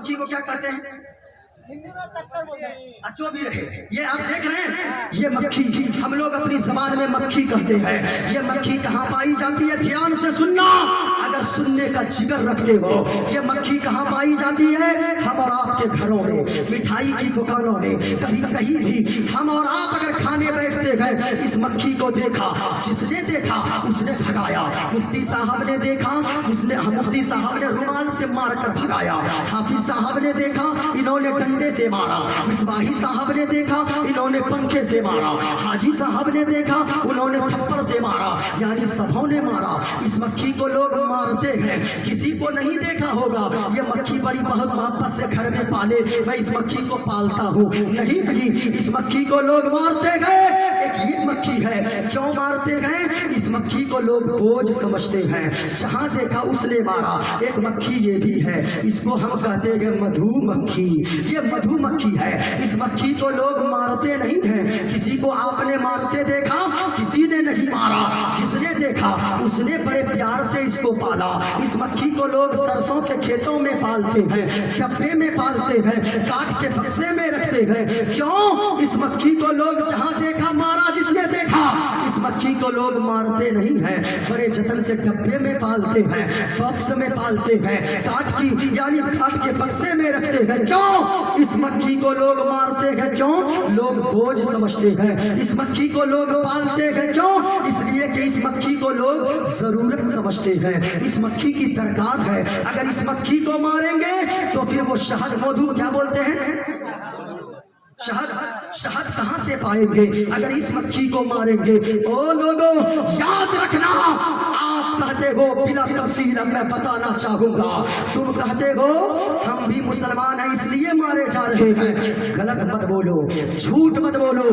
मक्खी को क्या कहते हैं? अच्छो भी रहे। ये आप देख रहे हैं, ये मक्खी हम लोग अपनी जबान में मक्खी कहते हैं। ये मक्खी कहाँ पाई जाती है? ध्यान से सुनना, अगर सुनने का जिगर रखते हो। ये मक्खी कहाँ पाई जाती है? हम और आपके घरों में, मिठाई की दुकानों में, कहीं कहीं भी हम और आप अगर खाने बैठते गए, इस मक्खी को देखा, जिसने देखा उसने भगाया। मुफ्ती साहब ने देखा, उसने मुफ्ती साहब ने रुमाल से मारकर भगाया। हाफिज साहब ने देखा, इन्होंने डंडे से मारा। मिसबाही साहब ने देखा, इन्होंने पंखे से मारा। हाजी साहब ने देखा, उन्होंने थप्पड़ से मारा। यानी सबों ने मारा। इस मक्खी को लोग मारते हैं। किसी को नहीं देखा होगा, ये मक्खी बड़ी बहुत मोहब्बत से घर में पाले, मैं इस मक्खी को पालता हूँ। नहीं नहीं, इस मक्खी को लोग मारते गए। एक ये मक्खी है, क्यों मारते गए? इस मक्खी को लोग बोझ समझते हैं, जहाँ देखा उसने मारा। एक मक्खी ये भी है, इसको हम कहते हैं मधुमक्खी। ये मधुमक्खी है। इस मक्खी को लोग मारते नहीं हैं। किसी को आपने मारते देखा? किसी ने नहीं मारा। जिसने देखा उसने बड़े प्यार से इसको पाला। इस मक्खी को लोग सरसों के खेतों में पालते हैं, डब्बे में पालते हैं, काट के बक्से में रखते हैं। क्यों? इस मक्खी को लोग जहाँ देखा मारा। जिसने देखा, इस मक्खी को लोग मारते नहीं हैं, बड़े जतन से डब्बे में पालते हैं, बक्स में पालते हैं, काट के बक्से में रखते हैं। क्यों? इस मक्खी को लोग मारते हैं। क्यों? लोग बोझ समझते हैं। इस मक्खी को लोग पालते हैं। क्यों? इसलिए कि इस मक्खी को लोग जरूरत समझते हैं। इस मक्खी की दरकार है। अगर इस मक्खी को मारेंगे तो फिर वो शहद, मधु क्या बोलते हैं, शहद कहां से पाएंगे अगर इस मक्खी को मारेंगे? ओ लोगों, याद रखना, आप कहते हो बिना तफसील मैं बताना चाहूंगा, तुम कहते हो हम भी मुसलमान हैं इसलिए मारे जा रहे हैं। गलत मत बोलो, झूठ मत बोलो,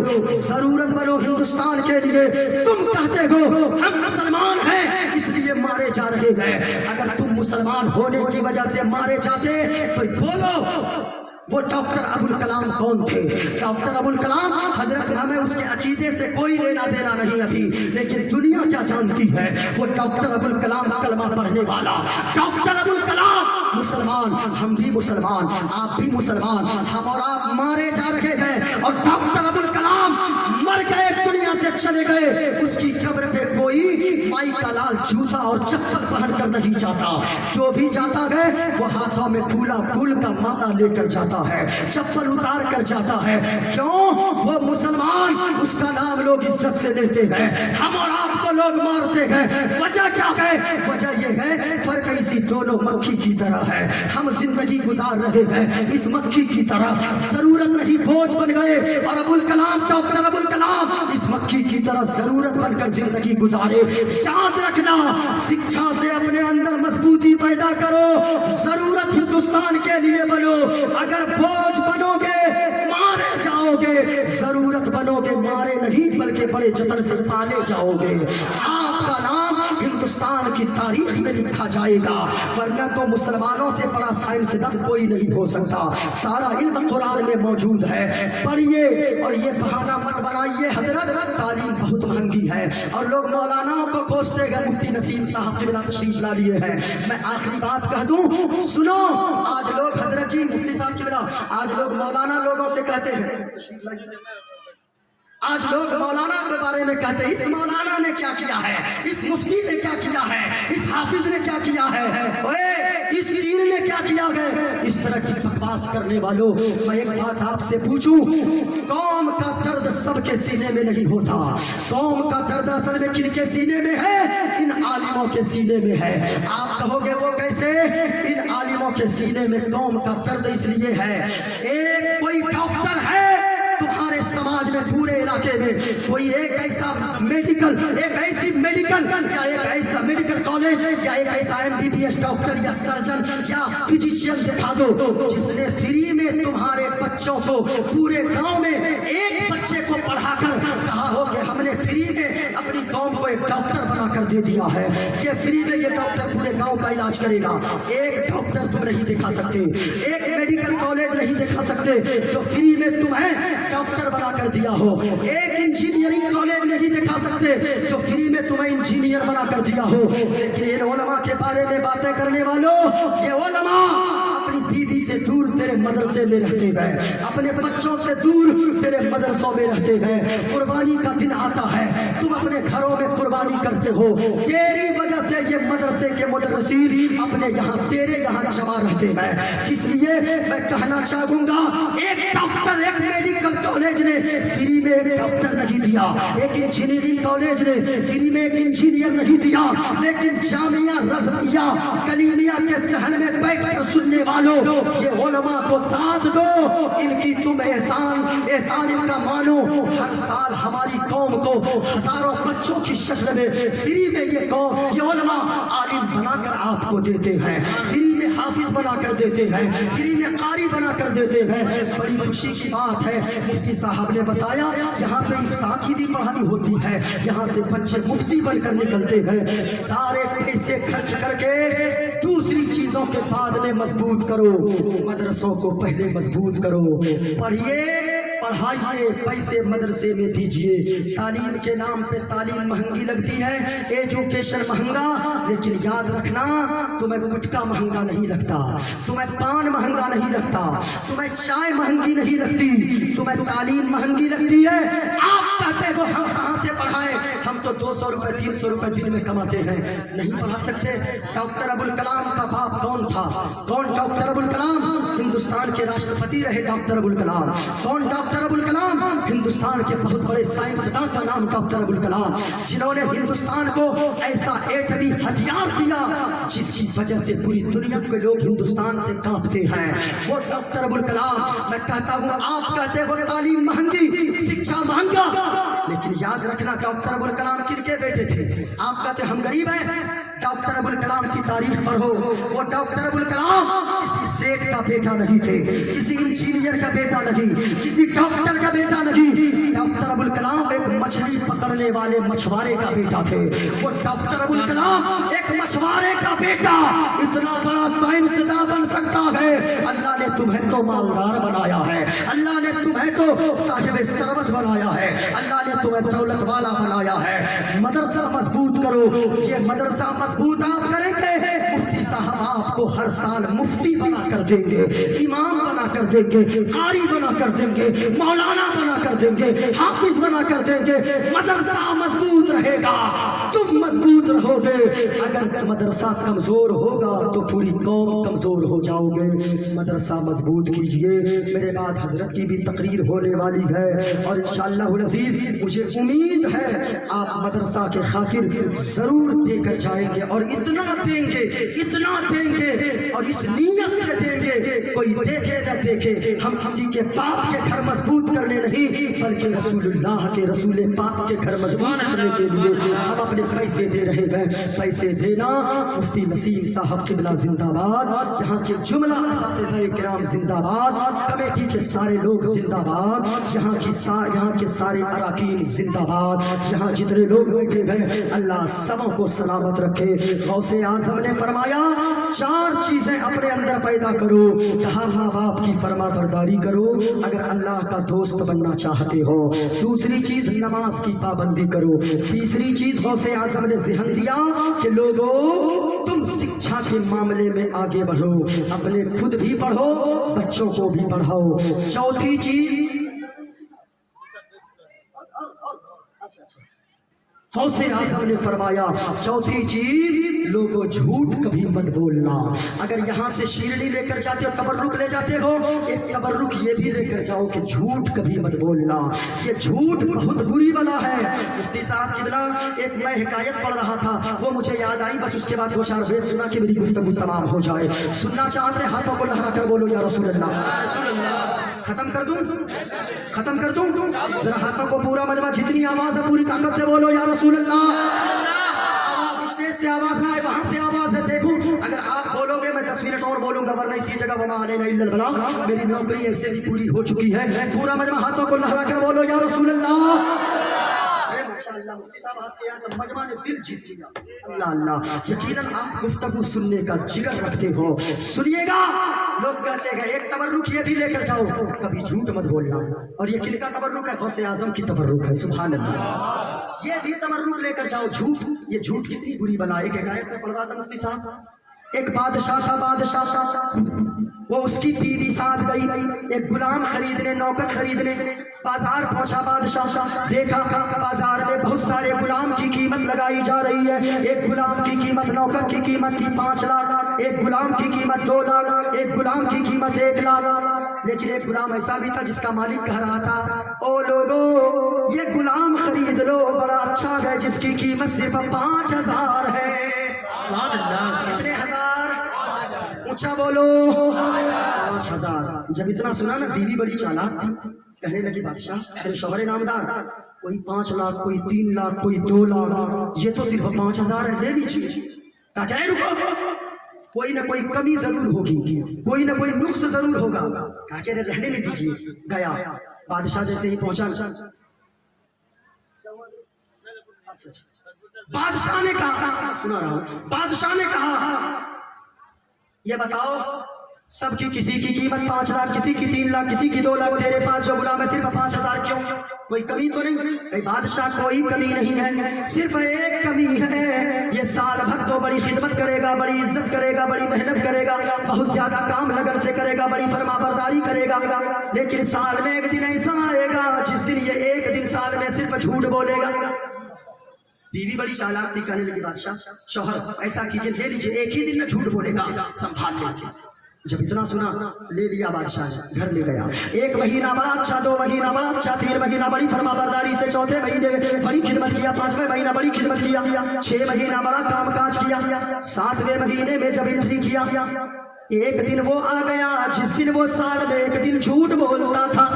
जरूरत बनो हिंदुस्तान के लिए। तुम कहते हो हम मुसलमान हैं इसलिए मारे जा रहे हैं। अगर तुम मुसलमान होने की वजह से मारे जाते तो बोलो वो डॉक्टर अबुल कलाम कौन थे? डॉक्टर अबुल कलाम हजरत, हमें उसके अकीदे से कोई लेना देना नहीं अभी, लेकिन दुनिया क्या जानती है? वो डॉक्टर अबुल कलाम कलमा पढ़ने वाला, डॉक्टर अबुल कलाम मुसलमान, हम भी मुसलमान, आप भी मुसलमान, हम और आप मारे जा रहे हैं। और डॉक्टर अबुल कलाम मर गए, दुनिया से चले गए। उसकी कब्र पे कोई माई का लाल जूता और चप्पल पहन कर नहीं जाता। जो भी जाता है वो हाथों में फूला फूल का माला लेकर जाता है, चप्पल उतार कर जाता है। क्यों? वो मुसलमान, उसका नाम लोग इज्जत से लेते हैं। हम और आपको लोग मारते हैं। वजह क्या है? वजह ये है, फर्क इसी दोनों मक्खी की तरह है। हम जिंदगी गुजार रहे हैं इस मक्खी की तरह, जरूरत नहीं बोझ बन गए। और अबुल कलाम, डॉक्टर अबुल कलाम इस मक्खी की तरह जरूरत बनकर जिंदगी गुजारे। याद रखना, शिक्षा से अपने अंदर मजबूती पैदा करो, जरूरत हिंदुस्तान के लिए बनो। अगर बोझ बनोगे मारे जाओगे, जरूरत बनोगे मारे नहीं बल्कि बड़े जतन से पाले जाओगे। आपका नाम हिंदुस्तान की तारीख में लिखा जाएगा, वरना तो मुसलमानों से बड़ा साइंसदान कोई नहीं हो सकता। सारा इल्म कुरान में मौजूद है, पढ़िए। और ये बहाना मत बनाइए हजरत तालीम बहुत महंगी है और लोग मौलानाओं को कोसते गए। मुफ्ती नसीम साहब किबला तशरीफ ला लिए हैं। मैं आखिरी बात कह दूं, सुनो। आज लोग हजरत जी मुफ्ती साहब किबला, आज लोग मौलाना लोगों से कहते हैं, आज लोग मौलाना के बारे में कहते हैं, इस मौलाना ने क्या किया है, इस मुफ्ती ने क्या किया है, इस हाफिज ने क्या किया है, ओए इस पीर ने क्या किया है। इस तरह की बकवास करने वालों, मैं एक बात आपसे पूछूं, कौम का दर्द सबके सीने में नहीं होता। कौम का दर्द असल में किनके सीने में है? इन आलिमों के सीने में है। आप कहोगे वो कैसे? इन आलिमों के सीने में कौम का दर्द इसलिए है, एक कोई डॉक्टर है तुम्हारे समाज में, पूरे इलाके में कोई एक ऐसा मेडिकल, एक ऐसी मेडिकल या एक ऐसा मेडिकल कॉलेज या एक ऐसा MBBS डॉक्टर या सर्जन या फिजिशियन दिखा दो जिसने फ्री में तुम्हारे बच्चों को, पूरे गांव में एक बच्चे को पढ़ाकर कहा हो कि हमने फ्री में अपनी कौम को एक डॉक्टर बनाकर दे दिया है, ये फ्री में ये डॉक्टर पूरे गांव का इलाज करेगा। एक डॉक्टर तुम नहीं दिखा सकते, एक मेडिकल कॉलेज नहीं दिखा सकते जो फ्री में तुम्हें डॉक्टर बना कर दिया हो। एक इंजीनियरिंग कॉलेज नहीं दिखा सकते जो फ्री में तुम्हें इंजीनियर बना कर दिया हो। लेकिन इन उलमा के बारे में बातें करने वालों, ये उलमा अपनी अपनी बीवी से दूर तेरे मदरसे में रहते गए, अपने बच्चों से दूर तेरे मदरसों में रहते गए। कुर्बानी का दिन आता है, तुम अपने घरों में कुर्बानी करते हो, तेरी वजह से ये मदरसे के मुदर्रिसीन अपने यहाँ तेरे यहाँ जमा रहते हैं। इसलिए मैं कहना चाहूंगा, एक डॉक्टर, एक मेडिकल कॉलेज ने फ्री में एक डॉक्टर नहीं दिया, एक इंजीनियरिंग कॉलेज ने फ्री में एक इंजीनियर नहीं दिया, लेकिन जामिया रज़विया कलीमिया के सहन में बैठकर सुनने वालों, ये उलमा को दाद दो, इनकी तुम एहसान इनका मानो। हर साल हमारी कौम को हजारों बच्चों की शक्ल में फ्री में ये उलमा आलिम बनाकर आपको देते हैं, फ्री में हाफिज बनाकर देते हैं, फ्री में कारी बनाकर देते हैं। बड़ी खुशी की बात है, मुफ्ती साहब ने बताया यहाँ पे इफ्ता की भी पढ़ाई होती है, यहाँ से बच्चे मुफ्ती बनकर निकलते हैं। सारे पैसे खर्च करके दूसरी चीजों के बाद में मजबूत करो, मदरसों को पहले मजबूत करो, पढ़िए पढ़ाइए, पैसे मदरसे में दीजिए। तालीम के नाम पे तालीम महंगी लगती है, एजुकेशन महंगा, लेकिन याद रखना तुम्हें गुटखा महंगा नहीं लगता, तुम्हें पान महंगा नहीं लगता, तुम्हें चाय महंगी नहीं लगती, तुम्हें तालीम महंगी लगती है। आप कहते हो हम कहाँ से पढ़ाएं, हम तो 200 रुपए 300 रुपए दिन में कमाते हैं, नहीं पढ़ा सकते। डॉक्टर अबुल कलाम का बाप कौन था? कौन डॉक्टर अबुल कलाम? हिंदुस्तान के राष्ट्रपति रहे डॉक्टर अबुल कलाम। कौन डॉक्टर अबुल कलाम? हिंदुस्तान के बहुत बड़े साइंसदान का नाम डॉक्टर अबुल कलाम, जिन्होंने हिंदुस्तान को ऐसा एटमी हथियार दिया जिसकी वजह से पूरी दुनिया के लोग हिंदुस्तान से कांपते हैं, वो डॉक्टर अबुल कलाम। मैं कहता हूँ, आप कहते हो तालीम महंगी, शिक्षा महंगा, लेकिन याद रखना डॉक्टर अबुल कलाम किनके बेटे थे? आप कहते हम गरीब हैं, डॉक्टर अबुल कलाम की तारीख पढ़ो, वो डॉक्टर अबुल कलाम किसी सेठ का बेटा नहीं थे, किसी इंजीनियर का बेटा नहीं, किसी डॉक्टर का बेटा नहीं। डॉक्टर अबुल कलाम एक मछली पकड़ने वाले मछुआरे का बेटा थे। वो डॉक्टर अबुल कलाम एक मछुआरे का बेटा इतना बड़ा साइंसदान बन सकता है। अल्लाह ने तुम्हें तो मालदार बनाया है, अल्लाह ने तुम्हें तो साहिब सरवत बनाया है, अल्लाह ने तुम्हें दौलत वाला बनाया है। मदरसा मजबूत करो, ये मदरसा मजबूत आप करेंगे, मुफ्ती साहब आपको हर साल मुफ्ती बना कर देंगे, इमाम बना कर देंगे, कारी बना कर देंगे, मौलाना बना कर देंगे, हाफिज बना कर देंगे। मदरसा मजबूत रहेगा, तुम मजबूत रहोगे। अगर मदरसा कमजोर होगा तो पूरी कौम कमजोर हो जाओगे। मदरसा मजबूत कीजिए। मेरे बाद हजरत की भी तकरीर होने वाली है और इंशाअल्लाह अज़ीज़ मुझे उम्मीद है आप मदरसा के खातिर जरूर देकर जाएंगे, और इतना देंगे और इस नीयत से देंगे, कोई देखे न देखे, हम किसी के पाप के घर मजबूत करने नहीं, बल्कि रसूलुल्लाह के रसूल पाक के घर मजबूत करने के लिए हम अपने पैसे दे रहे हैं। पैसे देना, मुफ्ती नसीम साहब किबला जिंदाबाद, यहाँ के जुमला असातिज़ा किराम जिंदाबाद, कमेटी के सारे लोग जिंदाबाद, यहाँ के सारे अराकीन जिंदाबाद, यहाँ जितने लोग बैठे हैं अल्लाह सबों को सलामत रखे। गौसे आज़म ने फरमाया 4 चीजें अपने अंदर पैदा करो। कहा माँ बाप की फरमा बरदारी करो अगर अल्लाह का दोस्त बनना चाहते हो। दूसरी चीज नमाज की पाबंदी करो। तीसरी चीज गौसे आज़म ने ज़हन दिया कि लोगों तुम शिक्षा के मामले में आगे बढ़ो, अपने खुद भी पढ़ो, बच्चों को भी पढ़ाओ। चौथी चीज गौसे आज़म ने फरमाया, चौथी चीज लोगों झूठ कभी मत बोलना। अगर यहाँ से शीरनी लेकर जाते हो, तबर्रुक ले जाते हो, एक तबर्रुक ये भी लेकर जाओ कि झूठ कभी मत बोलना। ये झूठ बहुत बुरी बला है। मुफ्ती साहब किबला एक मैं हिकायत पढ़ रहा था, वो मुझे याद आई, बस उसके बाद 2-4 बेत सुना कि मेरी गुफ्तगू तमाम हो जाए। सुनना चाहते हाथों को लहरा कर बोलो या रसूल अल्लाह। खत्म कर दूं जरा हाथों को पूरा मजमा, जितनी आवाज है पूरी ताकत से बोलो या रसूल अल्लाह। स्टेज से आवाज ना आए, वहां से आवाज है। देखो अगर आप बोलोगे मैं 10 मिनट और बोलूंगा, वरना इसी जगह वमा अलैना इल्लल बलाग, मेरी नौकरी ऐसे भी पूरी हो चुकी है। पूरा मजमा हाथों को लहरा कर बोलो या रसूल अल्लाह। माशाअल्लाह मुफ्ती साहब आपके यहाँ का मजमा ने दिल जीत लिया। अल्लाह अल्लाह, यकीनन आप गुफ्तगू सुनने का जिगर रखते हो, सुनिएगा। लोग कहते हैं एक तबर्रुक ये भी लेकर जाओ, कभी झूठ मत बोलना। और ये किनका तबर्रुक है? गौसे आज़म की तबर्रुक है। सुभान अल्लाह, ये भी तबर्रुक लेकर जाओ। झूठ, ये झूठ कितनी बुरी बला। एक हिकायत में पढ़ रहा था मुफ्ती साहब, ایک بادشاہ وہ اس کی بیوی ساتھ گئی ایک غلام خریدنے نوکر خریدنے بازار پہنچا بادشاہ دیکھا بازار میں بہت سارے غلام کی قیمت لگائی جا رہی ہے ایک غلام کی قیمت نوکر کی قیمت تھی 5 لاکھ ایک غلام کی قیمت 2 لاکھ ایک غلام کی قیمت 1 لاکھ لیکن ایک غلام ایسا بھی تھا جس کا مالک کہہ رہا تھا او لوگو یہ غلام خرید لو بڑا اچھا ہے جس کی قیمت صرف 5000 ہے کتنے ہزار اونچا بولو 5000 جب اتنا سنا نا بیوی بڑی چالاک تھی کہنے لگی بادشاہ تیرے شوہر نامدار کوئی 5 لاکھ کوئی 3 لاکھ کوئی 2 لاکھ یہ تو صرف 5000 ہے لے لیجیے کہا کہ رکو کوئی نہ کوئی کمی ضرور ہوگی کوئی نہ کوئی نقص ضرور ہوگا کہا کہ رہنے لے دیجیے گیا بادشاہ جیسے ہی پہنچا بادشاہ نے کہا سنا رہا ہوں بادشاہ نے کہا یہ بتاؤ سب کی کسی کی قیمت 5 لاکھ کسی کی 3 لاکھ کسی کی 2 لاکھ تیرے پاس جو غلام ہے صرف 5000 کیوں کوئی کمی تو نہیں کہ بادشاہ کوئی کمی نہیں ہے صرف ایک کمی ہے یہ سال بھر تو بڑی خدمت کرے گا بڑی عزت کرے گا بڑی محنت کرے گا بہت زیادہ کام لگن سے کرے گا بڑی فرما برداری کرے گا لیکن سال میں ایک دن ایسا آئے گا جس دن یہ ایک دن سال میں صرف جھوٹ بولے گا بیوی بڑی چالاک تھی کہنے لگی بادشاہ شوہر ایسا کیجئے لے لیجئے ایک ہی دن میں جھوٹ بولے گا سنبھال لیں گے جب اتنا سنا لے لیا بادشاہ گھر لے گیا 1 مہینہ بڑا اچھا 2 مہینہ بڑا اچھا 3 مہینہ بڑی فرما برداری سے 4تھے مہینے میں بڑی خدمت کیا 5ویں مہینہ بڑی خدمت کیا 6 مہینہ بڑا کام کاج کیا 7ویں مہینے میں جب انٹری کیا ایک دن وہ آ گیا جس دن وہ سال میں ایک دن جھوٹ بولتا تھا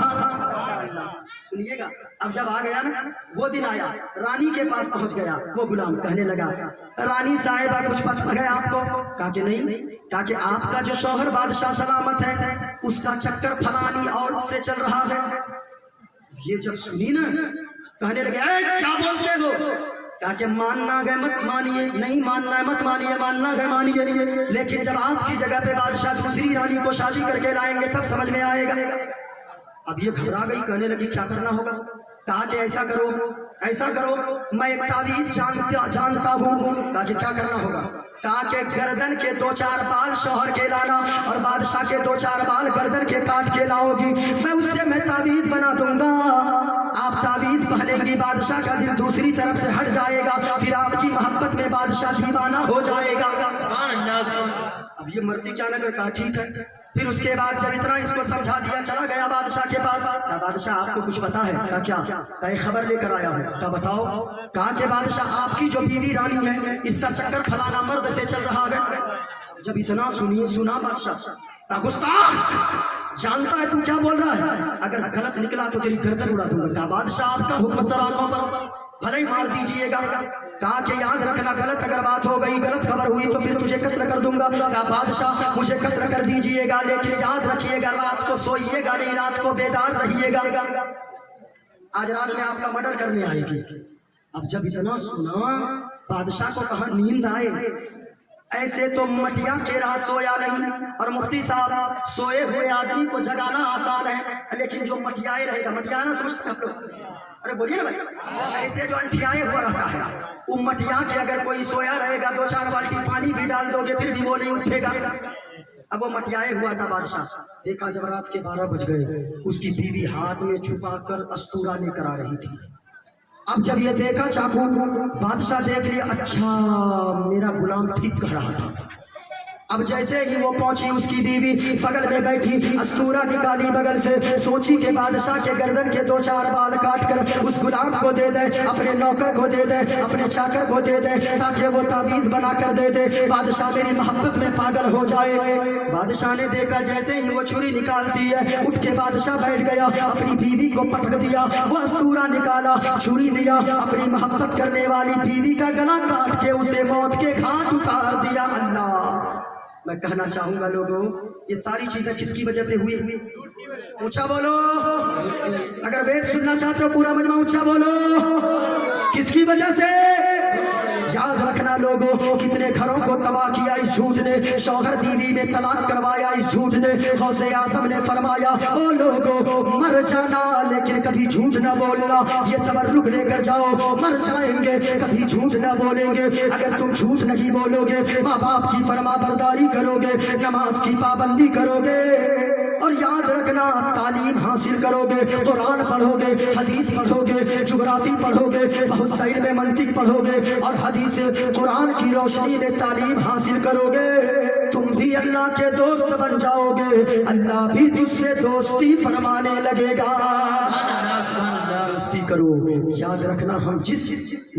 سنیے گا اب جب آ گیا نا وہ دن آیا رانی کے پاس پہنچ گیا وہ غلام کہنے لگا رانی صاحبہ کچھ پتہ ہے آپ کو کہا کہ نہیں کہا کہ آپ کا جو شوہر بادشاہ سلامت ہے اس کا چکر فلانی عورت سے چل رہا ہے یہ جب سنی نا کہنے لگے اے کیا بولتے ہو کہا کہ ماننا گئے مت مانیے نہیں ماننا ہے مت مانیے ماننا گئے مانیے لیکن جب آپ کی جگہ پہ بادشاہ دوسری رانی کو شادی کر کے لائیں گے تب سمجھ میں آئے گا اب یہ گھبرا گئی کہنے لگی کیا کرنا ہوگا کہا کہ ایسا کرو میں ایک تعویذ جانتا ہوں کہا کہ کیا کرنا ہوگا کہا کہ گردن کے 2-4 بال شوہر کے لانا اور بادشاہ کے 2-4 بال گردن کے کاٹ کے لاؤ گی میں اس سے میں تعویذ بنا دوں گا آپ تعویذ پہنیں گی بادشاہ کا دل دوسری طرف سے ہٹ جائے گا پھر آپ کی محبت میں بادشاہ دیوانہ ہو جائے گا اب یہ مرتی کیا لگا کہا ٹھیک ہے پھر اس کے بعد جب اتنا اس کو سمجھا دیا چلا گیا بادشاہ کے پاس کہا بادشاہ آپ کو کچھ پتا ہے کہا کیا کہا ایک خبر لے کر آیا ہوں کہا بتاؤ کہا کہ بادشاہ آپ کی جو بیوی رانی ہے اس کا چکر فلانا مرد سے چل رہا ہے جب اتنا سنا بادشاہ کہا گستاخ جانتا ہے تو کیا بول رہا ہے اگر غلط نکلا تو تیری گردن اڑا دوں گا کہا بادشاہ آپ کا حکم سر آنکھوں پر بھلے ہی مار دیجئے گا کہا کہ یاد رکھنا غلط اگر بات ہو گئی غلط خبر ہوئی تو پھر تجھے قتل کر دوں گا کہا بادشاہ مجھے قتل کر دیجئے گا لیکن یاد رکھیے گا رات کو سوئیے گا نہیں رات کو بیدار رہیے گا آج رات میں آپ کا مرڈر کرنے آئے گی اب جب اتنا سنا بادشاہ کو کہا نیند آئے ایسے تو مٹیا کے راہ سویا نہیں اور مفتی صاحب سوئے ہوئے آدمی کو جگانا آسان ہے لیکن جو مٹیائے رہے گا مٹیانا سمجھتے ہیں آپ لوگ ارے بولیے نا بھائی ایسے جو انٹھیائے ہوا رہتا ہے وہ مٹیا کے اگر کوئی سویا رہے گا 2-4 بالٹی پانی بھی ڈال دو گے پھر بھی وہ نہیں اٹھے گا اب وہ مٹیائے ہوا تھا بادشاہ دیکھا جب رات کے 12 بج گئے اس کی بیوی ہاتھ میں چھپا کر استورا لے کر آ رہی تھی اب جب یہ دیکھا چاقو بادشاہ دیکھ لیا اچھا میرا غلام ٹھیک کر رہا تھا اب جیسے ہی وہ پہنچی اس کی بیوی بغل میں بیٹھی استورا نکالی بغل سے سوچی کہ بادشاہ کے گردن کے 2-4 بال کاٹ کر اس غلام کو دے دے اپنے نوکر کو دے دے اپنے چاکر کو دے دے تاکہ وہ تعویذ بنا کر دے دے بادشاہ میری محبت میں پاگل ہو جائے بادشاہ نے دیکھا جیسے ہی وہ چھری نکالتی ہے اٹھ کے بادشاہ بیٹھ گیا اپنی بیوی کو پٹک دیا وہ استورا نکالا چھری لیا اپنی محبت کرنے والی بیوی کا گلا کاٹ کے اسے موت کے گھاٹ اتار دیا اللہ میں کہنا چاہوں گا لوگوں یہ ساری چیزیں کس کی وجہ سے ہوئی اونچا بولو اگر وید سننا چاہتے ہو پورا مجمع اونچا بولو کس کی وجہ سے याद रखना लोगों, कितने घरों को तबाह किया इस झूठ ने, शौहर बीवी में तलाक करवाया इस झूठ ने। गौसे आज़म ने फरमाया ओ लोगों मर जाना लेकिन कभी झूठ न बोलना, ये तबर्रुक लेकर जाओ, मर जाएंगे कभी झूठ न बोलेंगे। अगर तुम झूठ नहीं बोलोगे, माँ बाप की फरमा बरदारी करोगे, नमाज की पाबंदी करोगे, और याद रखना तालीम हासिल करोगे, कुरान पढ़ोगे, हदीस पढ़ोगे, ज्योग्राफी पढ़ोगे, बहुत साइड में मंतिक पढ़ोगे और हदीस कुरान की रोशनी में तालीम हासिल करोगे, तुम भी अल्लाह के दोस्त बन जाओगे, अल्लाह भी तुझसे दोस्ती फरमाने लगेगा। दोस्ती करो। याद रखना हम जिस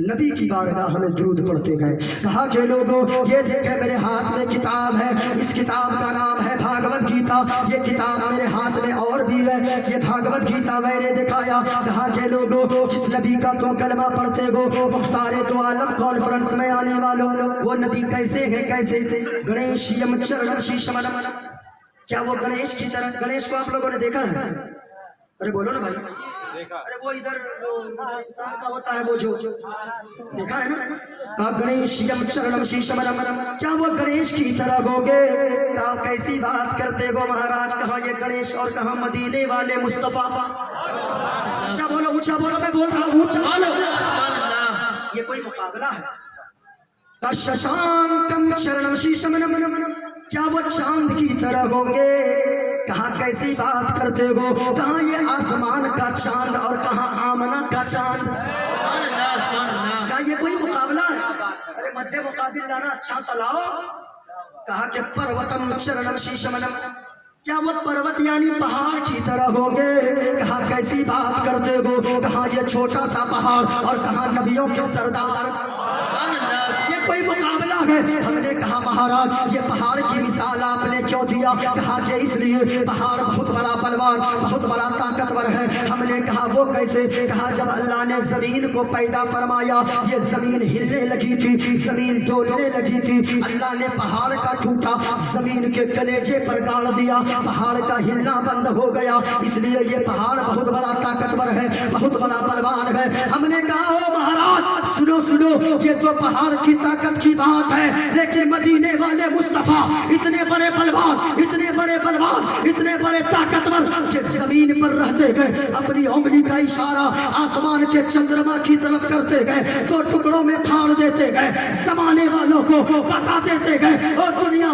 नबी की बारगाह में दुरूद पढ़ते गए, कहा के लोगों ये देखे मेरे हाथ में किताब है, इस किताब का नाम है भागवत गीता, ये किताब मेरे हाथ में और भी है, ये भागवत गीता मैंने दिखाया। कहा के लोगों जिस नबी का तुम कलमा पढ़ते हो, मुख्तारे दो आलम कॉन्फ्रेंस में आने वालों, वो नबी कैसे है, कैसे गणेश यम चरणम शीशमनम, क्या वो गणेश की तरह? गणेश को आप लोगों ने देखा है? अरे बोलो ना भाई। अरे वो इधर इंसान का होता है, वो जो देखा है ना, कहा गणेश यम चरणम शीशमनम, क्या वो गणेश की तरह होगे? कहा कैसी बात करते हो महाराज, कहा ये गणेश और कहा मदीने वाले मुस्तफा। ऊंचा बोलो, ऊंचा बोलो, मैं बोल रहा हूँ ऊंचा बोलो, ये कोई मुकाबला है? कहा शशांकम चरणम शीशमनम, क्या वो चांद की तरह होंगे? कहा कैसी बात करते हो? कहा ये आसमान का चांद और कहा आमना का चांद। कहा ये कोई मुकाबला है? अरे मध्य मुकाबिल लाना अच्छा सा लाओ। कहा कि पर्वतम चरणम शीशमनम, क्या वो पर्वत यानी पहाड़ की तरह होंगे? कहा कैसी बात करते हो? कहा ये छोटा सा पहाड़ और कहा नबियों के सरदार, कोई मुकाबला है? हमने कहा महाराज ये पहाड़ की मिसाल आपने क्यों दिया? कहा कि इसलिए पहाड़ बहुत बड़ा बलवान, बहुत बड़ा ताकतवर है। हमने कहा वो कैसे? कहा जब अल्लाह ने जमीन को पैदा फरमाया, ये जमीन हिलने लगी थी, जमीन डोलने लगी थी, अल्लाह ने पहाड़ का ठूठा जमीन के कलेजे पर गाड़ दिया, पहाड़ का हिलना बंद हो गया, इसलिए ये पहाड़ बहुत बड़ा ताकतवर है, बहुत बड़ा बलवान है। हमने कहा ओ महाराज सुनो सुनो, ये तो पहाड़ की ताकत की बात है, लेकिन मदीने वाले मुस्तफा इतने बड़े बलवान, इतने बड़े बलवान, इतने बड़े ताकतवर कि जमीन पर रहते गए, अपनी उंगली का इशारा आसमान के चंद्रमा की तरफ करते गए, तो टुकड़ों में फाड़ देते गए, जमाने वालों को बता देते गए और दुनिया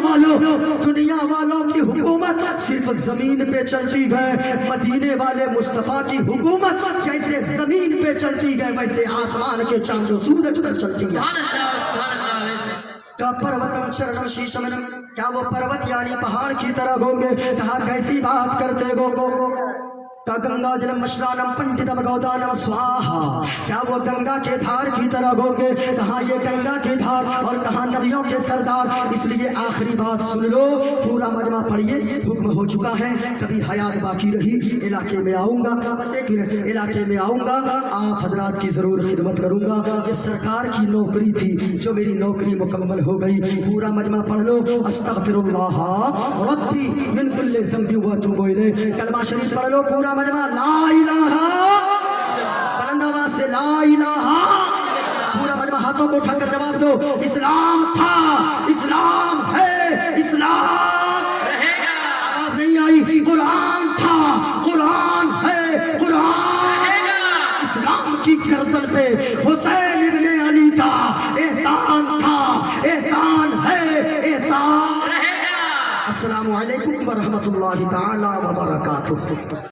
वालों की हुकूमत सिर्फ जमीन पे चलती गए, मदीने वाले मुस्तफा की हुकूमत जैसे जमीन पे चलती गए वैसे आसमान के चांद सूरज पर चलती है। का पर्वतम चरणम शीशमनम, क्या वो पर्वत यानी पहाड़ की तरह होंगे? कहा कैसी बात करते हो? का गंगा जलम मशरानम पंडितम गौदानम स्वाहा, क्या वो गंगा के धार की तरह होंगे? कहा ये गंगा के धार और कहा नबियों के सरदार। इसलिए आखिरी बात सुन लो, पूरा मजमा पढ़िए, हुक्म हो चुका है, कभी हयात बाकी रही इलाके में आऊंगा, बस एक मिनट, इलाके में आऊंगा, आप हजरात की जरूर खिदमत करूंगा। ये सरकार की नौकरी थी, जो मेरी नौकरी मुकम्मल हो गई। पूरा मजमा पढ़ लो, अस्तगफिरुल्लाह रब्बी मिन कुल्लि ज़ंबि व अतूबु इलैह, कलमा शरीफ पढ़ लो पूरा मजमा, ला इलाहा, बुलंद आवाज से ला इलाहा, पूरा मजमा हाथों को उठाकर जवाब दो, इस्लाम था, इस्लाम है, इस्लाम रहेगा। आवाज नहीं आई, कुरान था, कुरान है, कुरान रहेगा। इस्लाम की गर्दन पे हुसैन इब्ने अली का एहसान था, एहसान है, एहसान रहेगा। अस्सलामु अलैकुम व रहमतुल्लाहि तआला व बरकातुहू।